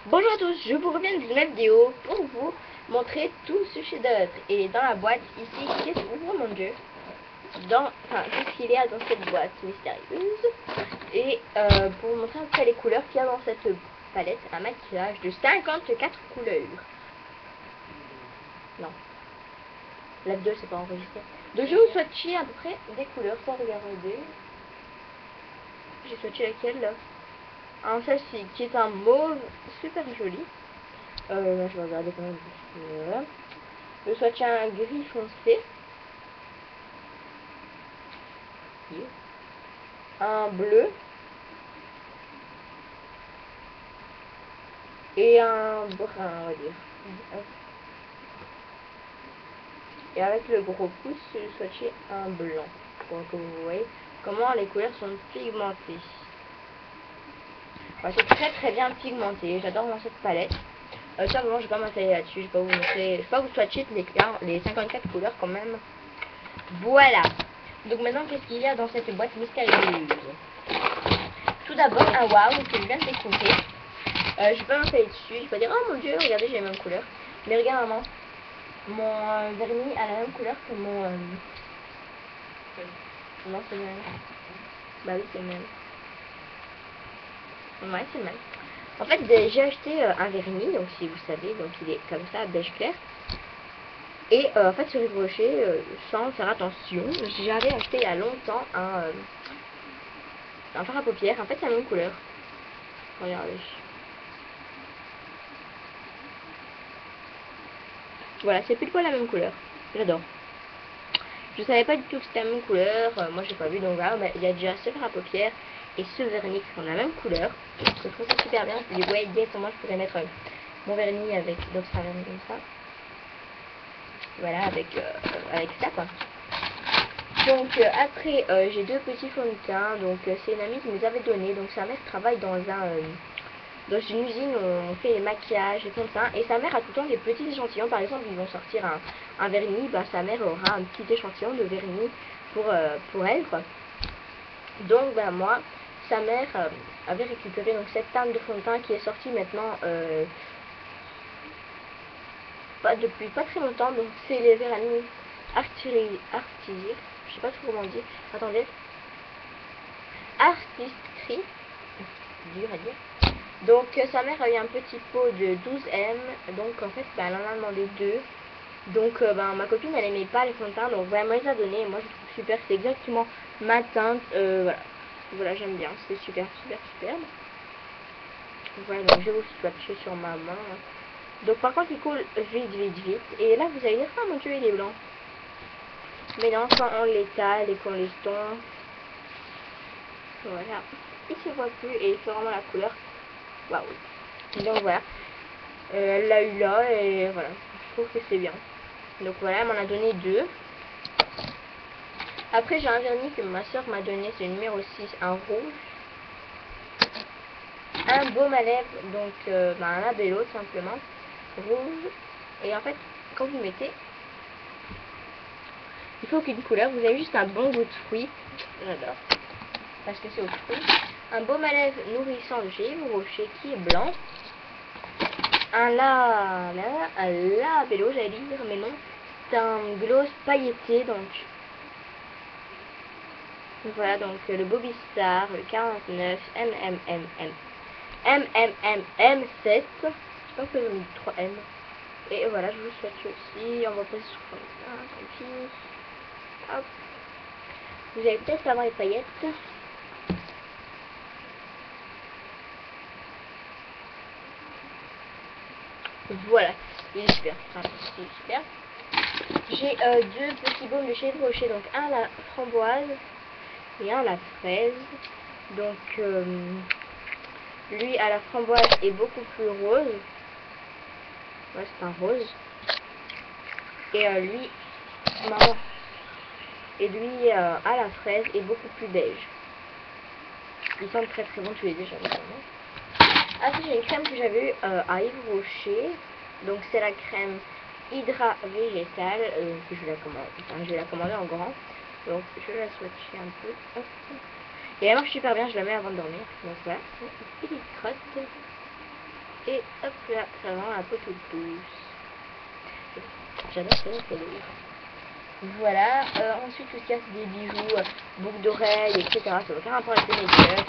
Bonjour à tous, je vous reviens d'une nouvelle vidéo pour vous montrer tout ce chef-d'œuvre. Et dans la boîte ici, qu'est-ce que oh mon dieu, qu'est-ce qu'il y a dans cette boîte mystérieuse. Et pour vous montrer un peu les couleurs qu'il y a dans cette palette, un maquillage de 54 couleurs. Non, la vidéo c'est pas enregistré. Donc je vais vous swatcher à peu près des couleurs sans regarder. J'ai swatché laquelle là? Alors celle-ci qui est un mauve super joli. Là, je vais regarder quand même. Voilà. Le swatch un gris foncé. Un bleu. Et un brun, on va dire. Et avec le gros pouce, je swatché un blanc. Pour que vous voyez comment les couleurs sont pigmentées. Enfin, c'est très bien pigmenté. J'adore dans cette palette. Ça, vraiment, je vais pas m'atteler là-dessus. Je vais pas vous montrer. Je vais pas vous swatcher les 54 couleurs quand même. Voilà. Donc maintenant, qu'est-ce qu'il y a dans cette boîte mystérieuse? Tout d'abord, un waouh que je viens de découvrir. Je vais pas m'installer dessus. Je vais pas dire, oh mon dieu, regardez, j'ai la même couleur. Mais regarde, maman. Mon vernis a la même couleur que mon... Non, c'est le même. Bah oui, c'est le même. Ouais, c'est le même. En fait, j'ai acheté un vernis, donc si vous savez, donc il est comme ça, beige clair. Et en fait, sur Yves Rocher, sans faire attention, j'avais acheté il y a longtemps un fard à paupières. En fait, c'est la même couleur. Regardez. Voilà, c'est plus poil la même couleur. J'adore. Je savais pas du tout que c'était la même couleur. Moi, j'ai pas vu, donc voilà. Il y a déjà ce fard à paupières et ce vernis qui sont la même couleur. Je trouve ça super bien. Je me dis, ouais, directement, je pourrais mettre mon vernis avec d'autres vernis comme ça. Voilà, avec ça, quoi. Donc après j'ai deux petits fonds de teint. Donc c'est une amie qui nous avait donné. Donc sa mère travaille dans une usine où on fait les maquillages et fonds de teint. Et sa mère a tout le temps des petits échantillons. Par exemple, ils vont sortir un vernis. Bah, sa mère aura un petit échantillon de vernis pour elle, quoi. Donc bah, moi, sa mère avait récupéré donc cette teinte de fond de teint qui est sortie maintenant depuis pas très longtemps. Donc c'est les vernis Artistic. Je sais pas trop comment on dit. Attendez. Artistry. Dur à dire. Donc sa mère a eu un petit pot de 12M. Donc en fait elle en a demandé deux. Donc ma copine elle aimait pas les fonds de teint. Donc vraiment elle les a donné. Moi je trouve super. C'est exactement ma teinte. Voilà. Voilà, j'aime bien. C'est super. Voilà, donc je vais vous swatcher sur ma main. Donc par contre il coule vite. Et là vous allez dire, ah mon dieu il est blanc. Mais non, quand on l'étale et qu'on l'estompe, voilà, il se voit plus et il fait vraiment la couleur. Waouh. Donc voilà, elle l'a eu là et voilà, je trouve que c'est bien. Donc voilà, elle m'en a donné deux. Après j'ai un vernis que ma soeur m'a donné, c'est le numéro 6, un rouge. Un baume à lèvres, donc un labello tout simplement, rouge. Et en fait, quand vous mettez, il faut qu'une couleur, vous avez juste un bon goût de fruits. J'adore. Parce que c'est au fruit. Un baume à lèvres nourrissant de chez Yves Rocher qui est blanc. Un labello, j'allais dire, mais non. C'est un gloss pailleté, donc. Voilà, donc le Bobby Star, le 49, MMM7. Je pense que j'ai mis 3M. Et voilà, je vous souhaite aussi. On va passer sur le tant pis. Hop. Vous allez peut-être avoir les paillettes. Voilà, il est super. J'ai deux petits baumes de chez Yves Rocher, donc un à la framboise et un à la fraise. Donc lui à la framboise est beaucoup plus rose. Ouais, c'est un rose. Et lui, marron. Et lui à la fraise est beaucoup plus beige. Ils sont très bons tous les deux, j'aime vraiment. Après j'ai une crème que j'avais eue à Yves Rocher. Donc c'est la crème Hydra végétale que je vais la commander en grand. Donc je vais la swatcher un peu. Hop. Et elle marche super bien, je la mets avant de dormir. Donc voilà, une petite crotte. Et hop là, ça rend la peau toute douce. J'adore ça, c'est lourd. Voilà, ensuite tout ce qu'il y a c'est des bijoux, boucles d'oreilles, etc. Ça n'a aucun rapport avec le make-up.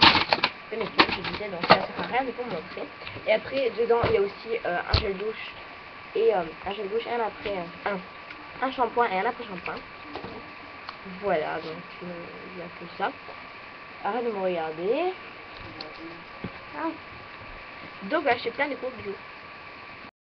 Le make-up, je disais, donc ça sert à rien de vous montrer. Et après, dedans, il y a aussi un gel douche et un shampoing et un après-shampoing. Voilà, donc il y a tout ça. Arrête de me regarder. Ah. Donc là, je fais plein de gros bijoux.